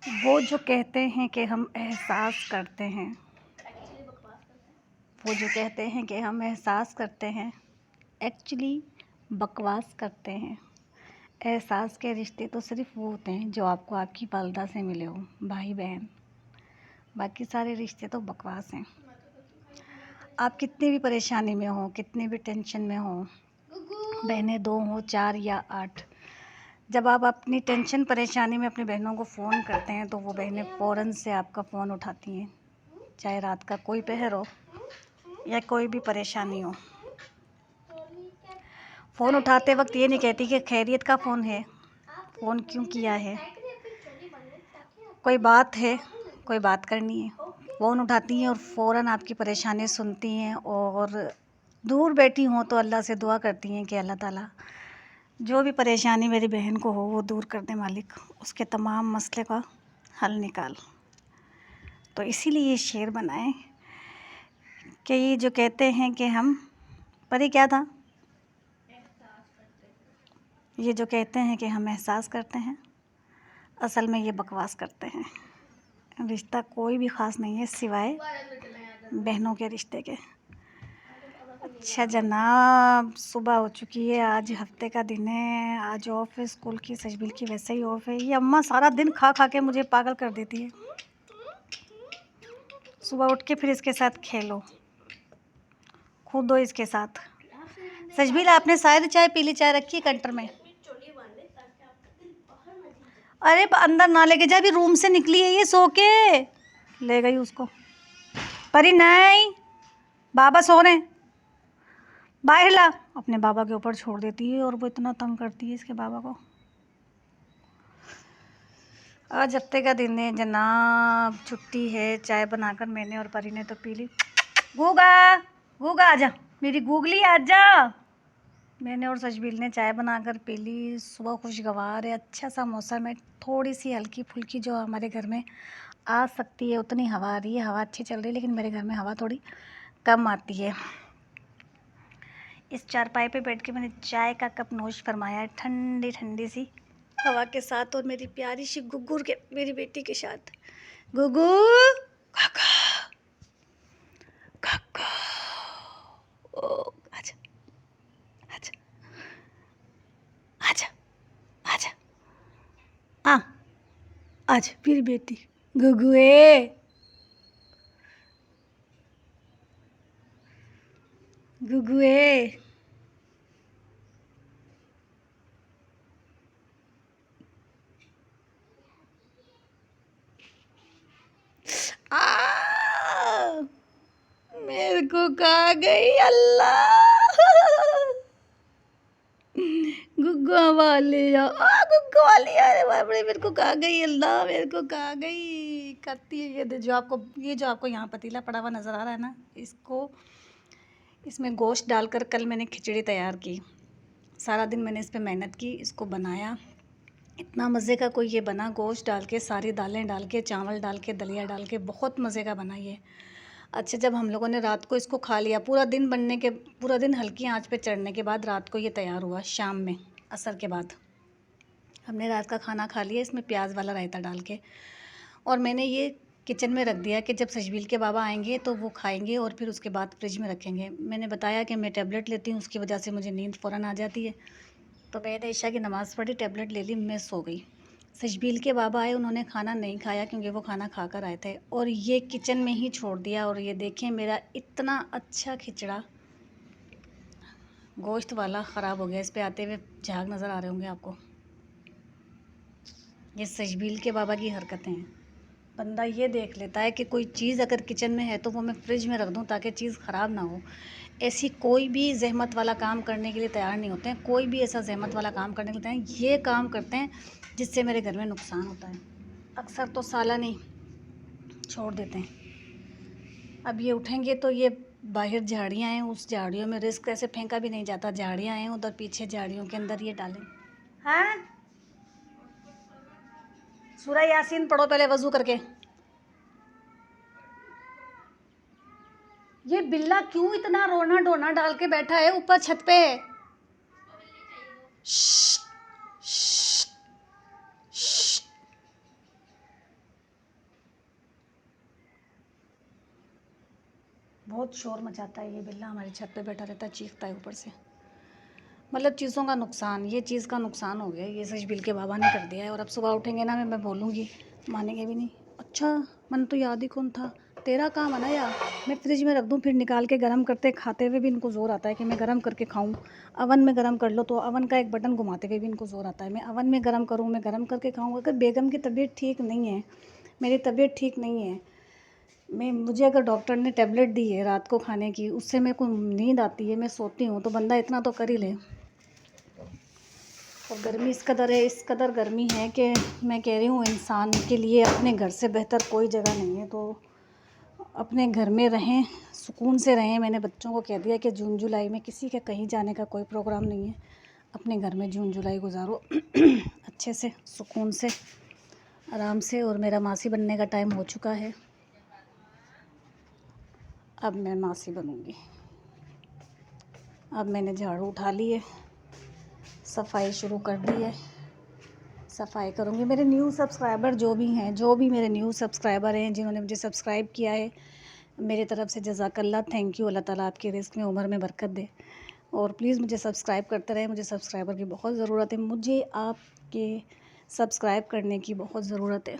वो जो कहते हैं कि हम एहसास करते हैं, वो जो कहते हैं कि हम एहसास करते हैं, एक्चुअली बकवास करते हैं। एहसास के रिश्ते तो सिर्फ़ वो होते हैं जो आपको आपकी वालिदा से मिले हो, भाई बहन। बाकी सारे रिश्ते तो बकवास हैं। आप कितनी भी परेशानी में हो, कितनी भी टेंशन में हो, बहनें 2 हों, 4 या 8, जब आप अपनी टेंशन परेशानी में अपनी बहनों को फ़ोन करते हैं तो वो बहनें फ़ौरन से आपका फ़ोन उठाती हैं, चाहे रात का कोई पहर हो या कोई भी परेशानी हो। फ़ोन उठाते वक्त ये नहीं कहती कि खैरियत का फ़ोन है, फ़ोन क्यों किया है, कोई बात है, कोई बात करनी है। फ़ोन उठाती हैं और फ़ौरन आपकी परेशानी सुनती हैं, और दूर बैठी हों तो अल्लाह से दुआ करती हैं कि अल्लाह ताला जो भी परेशानी मेरी बहन को हो वो दूर कर दे मालिक, उसके तमाम मसले का हल निकाल। तो इसीलिए ये शेर बनाए कि ये जो कहते हैं कि हम पर ये क्या था, ये जो कहते हैं कि हम एहसास करते हैं, असल में ये बकवास करते हैं। रिश्ता कोई भी ख़ास नहीं है सिवाय बहनों के रिश्ते के। अच्छा जनाब, सुबह हो चुकी है, आज हफ्ते का दिन है, आज ऑफ है, स्कूल की सजबिल की वैसे ही ऑफ है। ये अम्मा सारा दिन खा खा के मुझे पागल कर देती है। सुबह उठ के फिर इसके साथ खेलो, कूदो इसके साथ। सजबिल आपने शायद चाय पी ली, चाय रखी है कंटर में। अरे अंदर ना लेके जा, अभी रूम से निकली है ये सो के, ले गई उसको। परी नहीं, बाबा सो रहे हैं, बाहर ला। अपने बाबा के ऊपर छोड़ देती है और वो इतना तंग करती है इसके बाबा को। आज हफ्ते का दिन है जनाब, छुट्टी है। चाय बनाकर मैंने और परी ने तो पी ली। गूगा गूगा आजा, मेरी गूगली आजा। मैंने और सजबील ने चाय बनाकर पी ली। सुबह खुशगवार है, अच्छा सा मौसम है, थोड़ी सी हल्की फुल्की जो हमारे घर में आ सकती है उतनी हवा आ रही है। हवा अच्छी चल रही है, लेकिन मेरे घर में हवा थोड़ी कम आती है। इस चारपाई पे बैठ के मैंने चाय का कप नोश फरमाया है, ठंडी ठंडी सी हवा के साथ, और मेरी प्यारी सी गुग्गुर के, मेरी बेटी के साथ। गुग्गू काका काका, ओ आजा आजा आजा आजा, आ आज मेरी बेटी गुगुए, गुगुए। आ मेरे को खा गई अल्लाह। गुग्गू वाले गुग्गू वाली, अरे बाप रे, मेरे को खा गई अल्लाह, मेरे को खा गई। करती है ये जो आपको यहाँ पतीला पड़ा हुआ नज़र आ रहा है ना, इसमें गोश्त डालकर कल मैंने खिचड़ी तैयार की। सारा दिन मैंने इस पे मेहनत की, इसको बनाया, इतना मज़े का कोई ये बना, गोश्त डाल के, सारी दालें डाल के, चावल डाल के, दलिया डाल के, बहुत मज़े का बना ये। अच्छा, जब हम लोगों ने रात को इसको खा लिया, पूरा दिन हल्की आंच पे चढ़ने के बाद रात को ये तैयार हुआ। शाम में असर के बाद हमने रात का खाना खा लिया इसमें प्याज वाला रायता डाल के, और मैंने ये किचन में रख दिया कि जब सजबील के बाबा आएंगे तो वो खाएंगे और फिर उसके बाद फ्रिज में रखेंगे। मैंने बताया कि मैं टैबलेट लेती हूँ, उसकी वजह से मुझे नींद फ़ौरन आ जाती है, तो मैंने ईशा की नमाज़ पढ़ी, टैबलेट ले ली, मैं सो गई। सजबील के बाबा आए, उन्होंने खाना नहीं खाया क्योंकि वो खाना खा कर आए थे, और ये किचन में ही छोड़ दिया। और ये देखें, मेरा इतना अच्छा खिचड़ा गोश्त वाला ख़राब हो गया। इस पे आते हुए झाग नज़र आ रहे होंगे आपको। ये सजबील के बाबा की हरकतें हैं। बंदा ये देख लेता है कि कोई चीज़ अगर किचन में है तो वो मैं फ्रिज में रख दूं ताकि चीज़ ख़राब ना हो। ऐसी कोई भी ज़हमत वाला काम करने के लिए तैयार नहीं होते हैं, कोई भी ऐसा ज़हमत वाला काम करने के लिए तैयार, ये काम करते हैं जिससे मेरे घर में नुकसान होता है। अक्सर तो साला नहीं छोड़ देते हैं। अब ये उठेंगे तो ये बाहर झाड़ियाँ हैं, उस झाड़ियों में रिस्क ऐसे फेंका भी नहीं जाता, झाड़ियाँ हैं उधर पीछे, झाड़ियों के अंदर ये डालें। हाँ, सूरह यासीन पढ़ो पहले वज़ू करके। ये बिल्ला क्यों इतना रोना डोना डाल के बैठा है ऊपर छत पे? श्श्श, श्श्श, श्श्श। बहुत शोर मचाता है ये बिल्ला, हमारी छत पे बैठा रहता है, चीखता है ऊपर से। मतलब चीज़ों का नुकसान, ये चीज़ का नुकसान हो गया, ये सच बिल के बाबा ने कर दिया है। और अब सुबह उठेंगे ना, मैं बोलूँगी, मानेंगे भी नहीं। अच्छा मन तो याद ही कौन था, तेरा काम है ना यार। मैं फ्रिज में रख दूँ, फिर निकाल के गर्म करते खाते हुए भी इनको ज़ोर आता है कि मैं गर्म करके खाऊँ। अवन में गर्म कर लो तो अवन का एक बटन घुमाते हुए भी इनको ज़ोर आता है मैं अवन में गर्म करूँ, मैं गर्म करके खाऊँ। अगर बेगम की तबीयत ठीक नहीं है, मेरी तबीयत ठीक नहीं है, मुझे अगर डॉक्टर ने टेबलेट दी है रात को खाने की, उससे मेरे को नींद आती है, मैं सोती हूँ, तो बंदा इतना तो कर ही ले। और गर्मी इस कदर है, इस कदर गर्मी है कि मैं कह रही हूँ इंसान के लिए अपने घर से बेहतर कोई जगह नहीं है। तो अपने घर में रहें, सुकून से रहें। मैंने बच्चों को कह दिया कि जून जुलाई में किसी के कहीं जाने का कोई प्रोग्राम नहीं है, अपने घर में जून जुलाई गुजारो अच्छे से, सुकून से, आराम से। और मेरा मासी बनने का टाइम हो चुका है, अब मैं मासी बनूँगी। अब मैंने झाड़ू उठा ली है, सफाई शुरू कर दी है, सफाई करूँगी। मेरे न्यू सब्सक्राइबर जो भी हैं, जो भी मेरे न्यू सब्सक्राइबर हैं, जिन्होंने मुझे सब्सक्राइब किया है, मेरी तरफ से जज़ाकल्लाह, थैंक यू। अल्लाह ताला आपके रिस्क में, उम्र में बरकत दे। और प्लीज़ मुझे सब्सक्राइब करते रहें, मुझे सब्सक्राइबर की बहुत ज़रूरत है, मुझे आपके सब्सक्राइब करने की बहुत ज़रूरत है।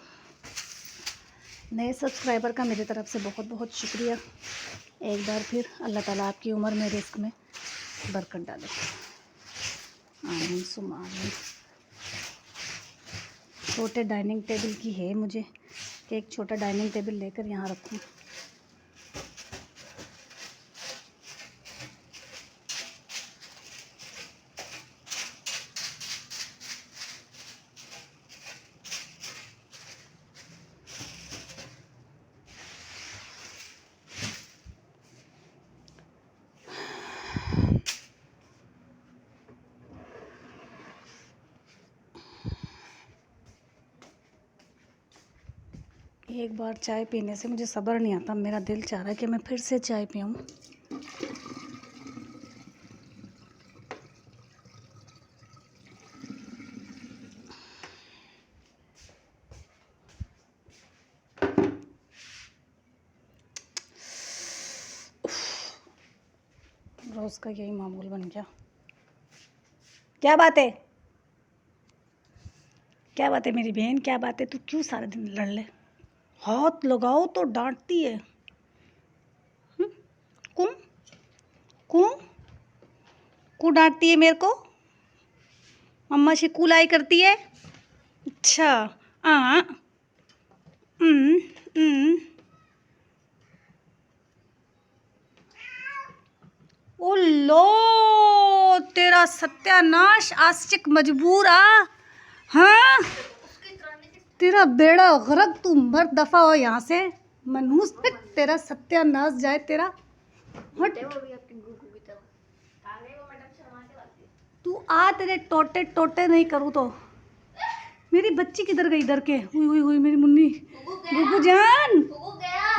नए सब्सक्राइबर का मेरी तरफ से बहुत बहुत शुक्रिया। एक बार फिर अल्लाह ताला आपकी उम्र में, रिस्क में बरकत डाले, आमीन सुम्मा आमीन। छोटे डाइनिंग टेबल की है मुझे कि एक छोटा डाइनिंग टेबल लेकर यहाँ रखूँ। एक बार चाय पीने से मुझे सब्र नहीं आता, मेरा दिल चाह रहा है कि मैं फिर से चाय पीऊँ। रोज़ का यही मामूल बन गया। क्या बात है, क्या बात है मेरी बहन, क्या बात है? तू क्यों सारा दिन लड़ ले? हाथ लगाओ तो डांटती है। क्यों क्यों क्यों डांटती है मेरे को? मम्मा से कुलाई करती है? अच्छा हाँ। हम्म हम्म। ओ लो, तेरा सत्यानाश, आशिक मजबूर आ। हाँ, तेरा बेड़ा गर्क, तू मर दफा हो यहाँ से, मनहूस, तेरा सत्यानाश जाए तेरा। हट, तू आ, तेरे टोटे टोटे नहीं करूँ तो। मेरी बच्ची किधर गई डर के? हुई हुई हुई मेरी मुन्नी, गुग्गू जान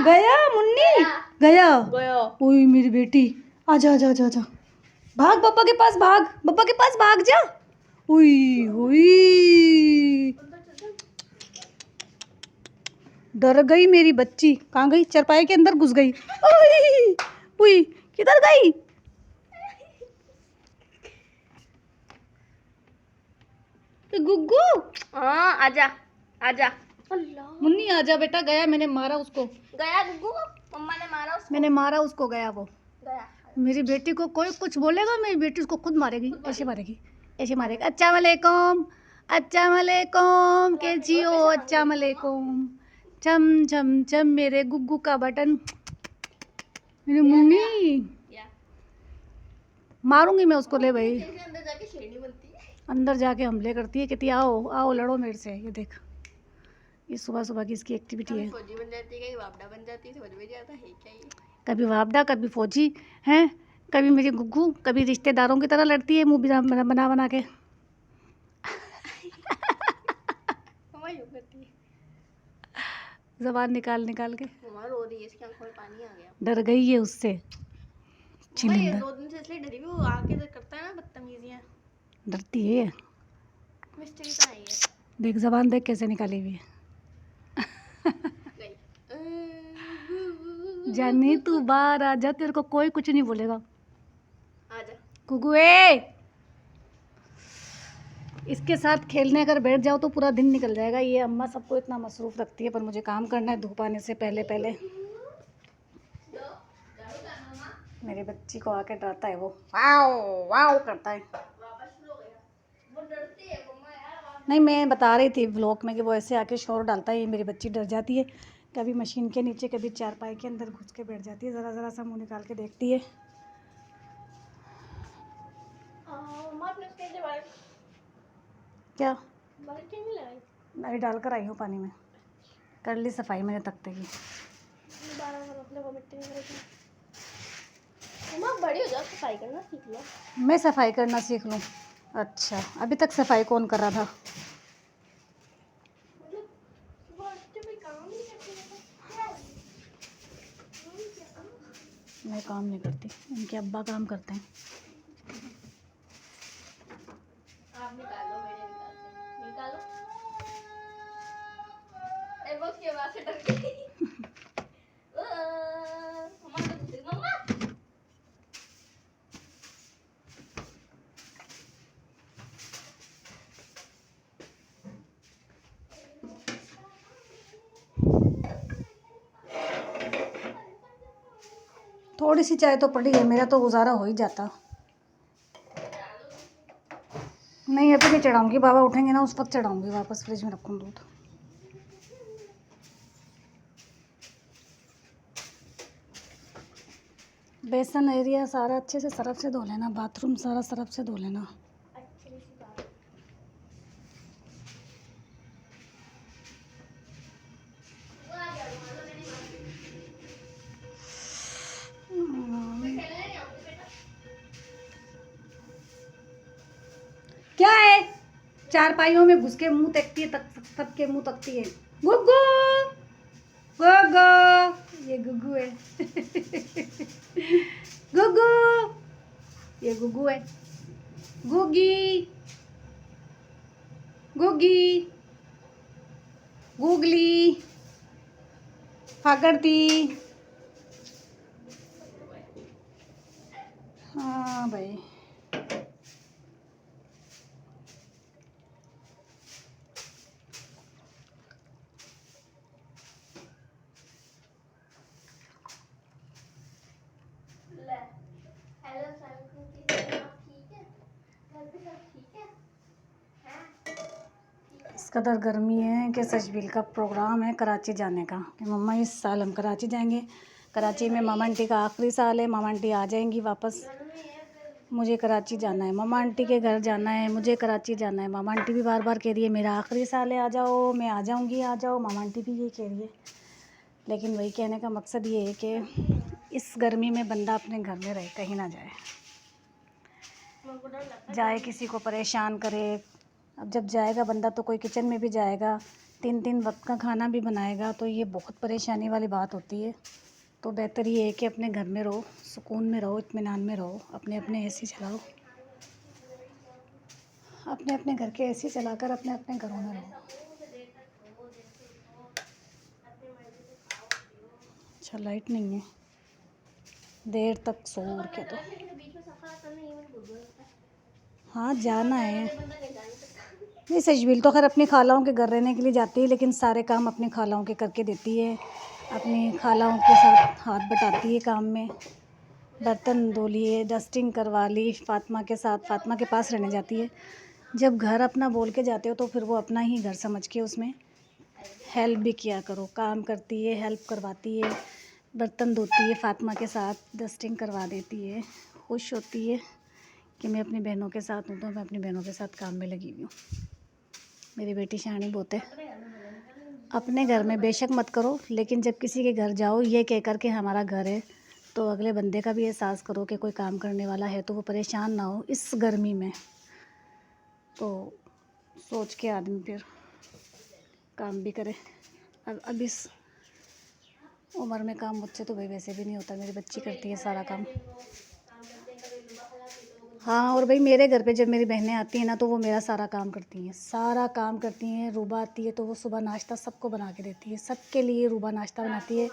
गया, मुन्नी गया, हुई मेरी बेटी, आजा आजा आजा आजा, भाग बब्बा के पास, भाग बब्बा के पास, भाग जा। हुई हुई, डर गई मेरी बच्ची। कहाँ गई? चरपाई के अंदर घुस गई। हुई, किधर गई? गुग्गू, हाँ आजा आजा। मुन्नी आजा बेटा, गया, मैंने मारा उसको, गया गुग्गू, मम्मा ने मारा उसको, मैंने मारा उसको, गया वो। गया। मेरी बेटी को कोई कुछ बोलेगा, मेरी बेटी उसको खुद मारेगी, ऐसे मारेगी, ऐसे मारेगी। अच्छा वालेकुम, अच्छा वालेकुम, कैसी हो? अच्छा वालेकुम, चम चम चम, मेरे गुग्गू का बटन, मेरी मुन्नी। मारूंगी मैं उसको, ले भाई। अंदर जाके शेरनी बनती है, अंदर जाके हमले करती है, कहती आओ आओ लड़ो मेरे से। ये देख, ये सुबह सुबह की इसकी एक्टिविटी है। फौजी बन जाती है, कहीं वापडा बन जाती है, समझ में नहीं आता है क्या ये। कभी वापडा, कभी फौजी हैं, कभी मेरी गुग्गू, कभी रिश्तेदारों की तरह लड़ती है, मुँह बना बना के। मम्मा यूं करती है, जबान निकाल निकाल के। मम्मा रो रही है, इसकी आंखों में पानी आ गया। डर गई है उससे, मम्मा ये चिलिंदर। 2 दिन से इसलिए डरी हुई, वो आके तो करता है ना बदतमीजियां। डरती है, मिस्ट्री तो है ये। देख जबान देख कैसे निकाली हुई है। गई। जानी तू बाहर आ जा, तेरे को कोई कुछ नहीं बोलेगा। आजा। गुगुए, इसके साथ खेलने अगर बैठ जाओ तो पूरा दिन निकल जाएगा। ये अम्मा सबको इतना मसरूफ़ रखती है, पर मुझे काम करना है धूप आने से पहले पहले। मेरी बच्ची को आके डराता है वो, वाओ वाओ करता है। वापस शुरू हो गया। वो डरती है मम्मा यार। नहीं, मैं बता रही थी ब्लॉग में कि वो ऐसे आके शोर डालता है, ये मेरी बच्ची डर जाती है। कभी मशीन के नीचे, कभी चारपाई के अंदर घुस के बैठ जाती है, ज़रा ज़रा सा मुंह निकाल के देखती है। मम्मा आपने उसके नीचे क्या? बाल्टी नहीं लगाई? मैं डाल कर आई हूँ पानी में, कर ली सफाई मैंने तख्ते की। बारह अपने को मिट्टी में करेगी। मम्मा आप बड़ी हो जाओ, सफाई करना सीख लो। मैं सफाई करना सीख लूँ? अच्छा, अभी तक सफाई कौन कर रहा था? मतलब वो अच्छे में काम नहीं करती है। मैं काम नहीं करती, उनके अब्बा काम करते हैं। आप निकालो, मेरे निकालो। ए वो उसकी आवाज से डर गई। मम्मा तो दूसरी मम्मा। थोड़ी सी चाय तो पड़ी है, मेरा तो गुजारा हो ही जाता। नहीं, अभी नहीं चढ़ाऊंगी, बाबा उठेंगे ना उस वक्त चढ़ाऊंगी, वापस फ्रिज में रखूँ दूध। बेसन एरिया सारा अच्छे से सरफ से धो लेना, बाथरूम सारा सरफ से धो लेना। अच्छी सी बात। वो आ गया, वो मैंने मैं खेलने नहीं आऊंगी बेटा। क्या है? चारपाइयों में घुस के मुंह तकती है, तक सबके मुंह तकती है। गुग्गू, गुग्गू, ये गुग्गू है। गुग्गू, ये गुग्गू है। गुगी, गुगी, गुगली, फाकरती। हाँ भाई, ले हेलो साइकिल की आप ठीक है? घर पे सब ठीक है? हैं? इस कदर गर्मी है कि सचबील का प्रोग्राम है कराची जाने का कि मम्मा इस साल हम कराची जाएंगे। कराची में मामा आंटी का आखिरी साल है, मामा आंटी आ जाएंगी वापस। मुझे कराची जाना है, मामा आंटी के घर जाना है, मुझे कराची जाना है। मामा आंटी भी बार बार कह रही है मेरा आखिरी साल है, आ जाओ, मैं आ जाऊंगी, आ जाओ। मामा आंटी भी ये कह रही है, लेकिन वही कहने का मकसद ये है कि इस गर्मी में बंदा अपने घर में रहे, कहीं ना जाए, जाए किसी को परेशान करे। अब जब जाएगा बंदा तो कोई किचन में भी जाएगा, 3 वक्त का खाना भी बनाएगा, तो ये बहुत परेशानी वाली बात होती है। तो बेहतर ये है कि अपने घर में रहो, सुकून में रहो, इत्मीनान में रहो, अपने अपने एसी चलाओ, अपने अपने घर के एसी चलाकर अपने अपने घरों में रहो। अच्छा, लाइट नहीं है, देर तक सो और क्या। तो बीच में सफर करना ये मुझे बहुत बुरा लगता है। हाँ, जाना है। बंदा कहीं जा नहीं सकता। नहीं, सजबील तो खैर अपनी खालाओं के घर रहने के लिए जाती है, लेकिन सारे काम अपनी खालाओं के करके देती है, अपनी खालाओं के साथ हाथ बटाती है काम में। बर्तन धो लिए, डस्टिंग करवा ली फ़ातिमा के साथ, फ़ातिमा के पास रहने जाती है। जब घर अपना बोल के जाते हो तो फिर वो अपना ही घर समझ के उसमें हेल्प भी किया करो, काम करती है, हेल्प करवाती है, बर्तन धोती है फ़ातिमा के साथ, डस्टिंग करवा देती है। खुश होती है कि मैं अपनी बहनों के साथ हूँ, तो मैं अपनी बहनों के साथ काम में लगी हुई हूँ। मेरी बेटी शहानी बहुत है। अपने घर में बेशक मत करो, लेकिन जब किसी के घर जाओ ये कह कर के हमारा घर है, तो अगले बंदे का भी एहसास करो कि कोई काम करने वाला है, तो वो परेशान ना हो इस गर्मी में। तो सोच के आदमी फिर काम भी करे। अब इस उम्र में काम मुझसे तो भाई वैसे भी नहीं होता, मेरी बच्ची करती है सारा काम। हाँ, और भाई मेरे घर पे जब मेरी बहनें आती हैं ना, तो वो मेरा सारा काम करती हैं, सारा काम करती हैं। रूबा आती है तो वो सुबह नाश्ता सबको बना के देती है, सबके लिए रूबा नाश्ता बनाती है।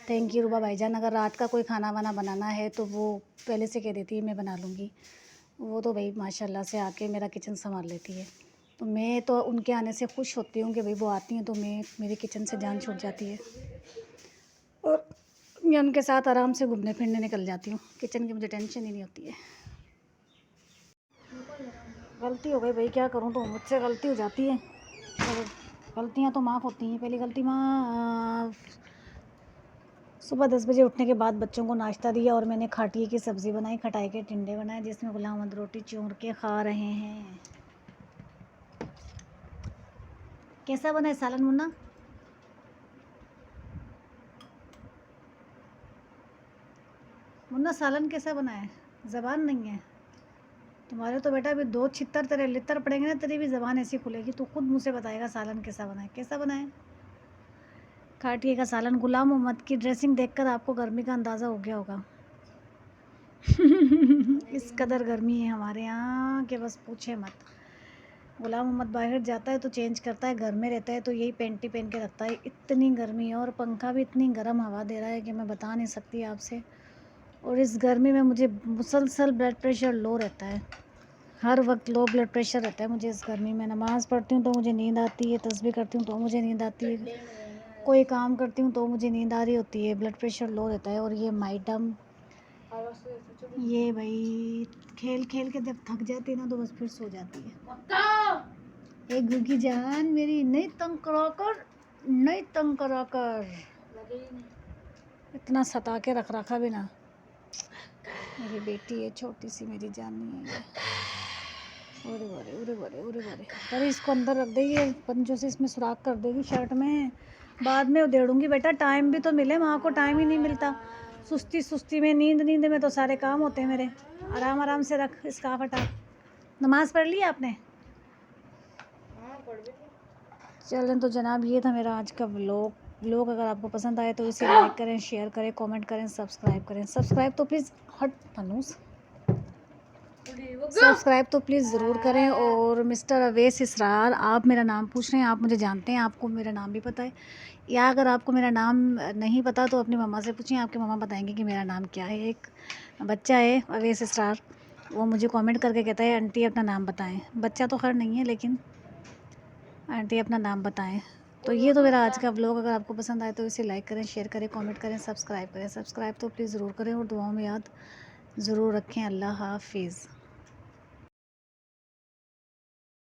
थैंक यू रूबा भाईजान। अगर रात का कोई खाना वाना बनाना है तो वो पहले से कह देती है मैं बना लूँगी। वो तो भाई माशाल्लाह से आके मेरा किचन संभाल लेती है। तो मैं तो उनके आने से खुश होती हूँ कि भाई वो आती हैं तो मैं मेरे किचन से जान छूट जाती है और मैं उनके साथ आराम से घूमने फिरने निकल जाती हूँ। किचन की मुझे टेंशन ही नहीं होती है। गलती हो गई भाई, क्या करूँ, तो मुझसे गलती हो जाती है और गलतियाँ तो माफ़ होती हैं। पहली गलती माफ़। सुबह 10 बजे उठने के बाद बच्चों को नाश्ता दिया और मैंने खाटिए की सब्ज़ी बनाई, खटाई के टिंडे बनाए जिसमें गुलाम अहमद रोटी चूर के खा रहे हैं। कैसा बना है सालन मुन्ना? मुन्ना सालन कैसा बना है? ज़बान नहीं है तुम्हारे तो बेटा। अभी 2 छितर तेरे लितर पड़ेंगे ना, तेरी भी ज़बान ऐसी खुलेगी। तू खुद मुझसे बताएगा सालन कैसा बना है, कैसा बना है। खाटिए का सालन। गुलाम मोहम्मद की ड्रेसिंग देखकर आपको गर्मी का अंदाज़ा हो गया होगा। इस कदर गर्मी है हमारे यहाँ कि बस पूछे मत। गुलाम मोहम्मद बाहर जाता है तो चेंज करता है, घर में रहता है तो यही पैंटी पहन के रखता है। इतनी गर्मी है और पंखा भी इतनी गर्म हवा दे रहा है कि मैं बता नहीं सकती आपसे। और इस गर्मी में मुझे मुसलसल ब्लड प्रेशर लो रहता है, हर वक्त लो ब्लड प्रेशर रहता है मुझे इस गर्मी में। नमाज़ पढ़ती हूँ तो मुझे नींद आती है, तस्बीह करती हूँ तो मुझे नींद आती है, कोई काम करती हूँ तो मुझे नींद आ रही होती है। ब्लड प्रेशर लो रहता है। और ये मैडम, ये भाई खेल खेल के जब थक जाती है ना तो बस फिर सो जाती है। एक गुगी जान मेरी, नहीं तंग करा कर, नहीं तंग करा कर। इतना सता के रख रखा भी ना। मेरी बेटी है छोटी सी, मेरी जानी है। उरे बरे उरे बरे उरे बरे। अरे इसको अंदर रख देगी, पंजों से इसमें सुराख कर देगी शर्ट में, बाद में उधेड़ूंगी। बेटा टाइम भी तो मिले, माँ को टाइम ही नहीं मिलता। सुस्ती सुस्ती में, नींद नींद में तो सारे काम होते हैं मेरे। आराम आराम से रख इसका फटा। नमाज़ पढ़ ली आपने? चलें तो जनाब, ये था मेरा आज का व्लॉग। अगर आपको पसंद आए तो इसे लाइक करें, शेयर करें, कमेंट करें, सब्सक्राइब करें। सब्सक्राइब तो प्लीज़ सब्सक्राइब तो प्लीज़ ज़रूर करें। और मिस्टर अवैस इसरार, आप मेरा नाम पूछ रहे हैं, आप मुझे जानते हैं, आपको मेरा नाम भी पता है। या अगर आपको मेरा नाम नहीं पता तो अपनी मम्मा से पूछें, आपकी मम्मा बताएंगे कि मेरा नाम क्या है। एक बच्चा है अवैस इसरार, वो मुझे कमेंट करके कहता है आंटी अपना नाम बताएं। बच्चा तो खैर नहीं है लेकिन आंटी अपना नाम बताएं। तो ये तो मेरा आज का व्लॉग। अगर आपको पसंद आए तो इसे लाइक करें, शेयर करें, कमेंट करें, सब्सक्राइब करें। सब्सक्राइब तो प्लीज़ ज़रूर करें और दुआओं में याद ज़रूर रखें। अल्लाह हाफिज़।